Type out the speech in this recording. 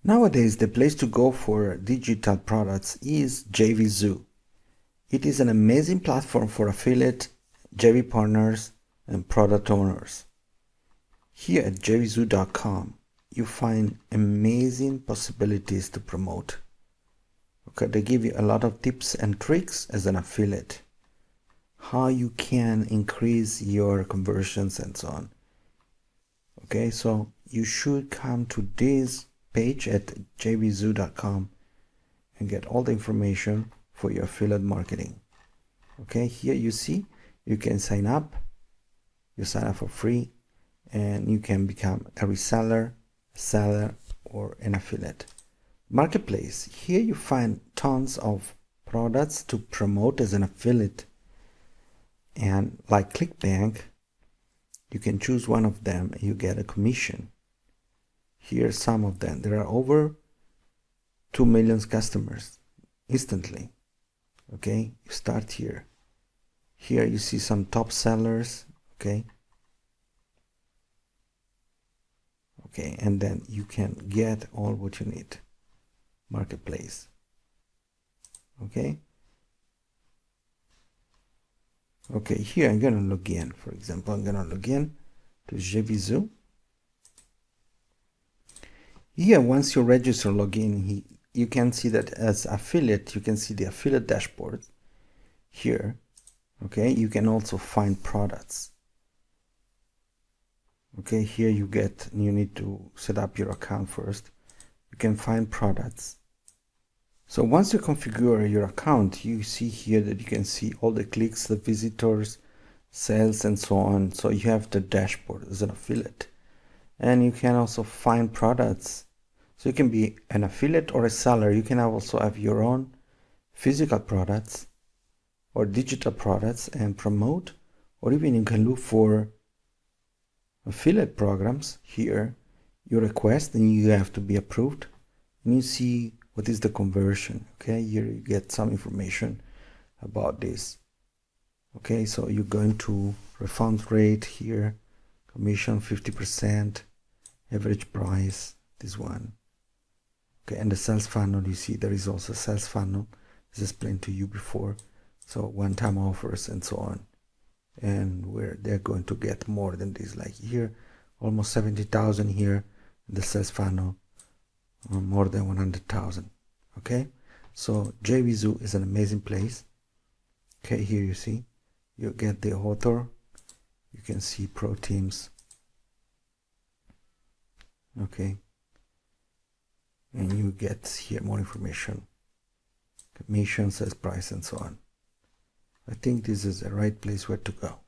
Nowadays, the place to go for digital products is Jvzoo. It is an amazing platform for affiliate, JV partners, and product owners. Here at Jvzoo.com, you find amazing possibilities to promote. Okay, they give you a lot of tips and tricks as an affiliate, how you can increase your conversions and so on. Okay, so you should come to this page at Jvzoo.com and get all the information for your affiliate marketing. Okay, here you see you can sign up. You sign up for free and you can become a reseller, a seller, or an affiliate. Marketplace, here you find tons of products to promote as an affiliate, and like ClickBank, you can choose one of them and you get a commission. Here are some of them. There are over 2 million customers instantly. Okay, you start here. Here you see some top sellers. Okay, and then you can get all what you need. Marketplace. Okay, here I'm gonna log in. For example, I'm gonna log in to Jvzoo. Here, once you register, login, you can see that as affiliate, you can see the affiliate dashboard here. Okay, you can also find products. Okay, here you need to set up your account first. You can find products. So once you configure your account, you see here that you can see all the clicks, the visitors, sales, and so on. So you have the dashboard as an affiliate, and you can also find products. So you can be an affiliate or a seller. You can also have your own physical products or digital products and promote, or even you can look for affiliate programs. Here you request and you have to be approved, and you see what is the conversion. Okay, here you get some information about this. Okay, so you're going to refund rate here, commission 50%, average price, this one. Okay, and the sales funnel, you see there is also a sales funnel, as explained to you before. So one-time offers and so on, and where they're going to get more than this, like here almost 70,000 here in the sales funnel, more than 100,000. Okay, so Jvzoo is an amazing place. Okay, here you see you get the author, you can see pro teams. Okay, and you get here more information, commission, sales price, and so on. I think this is the right place where to go.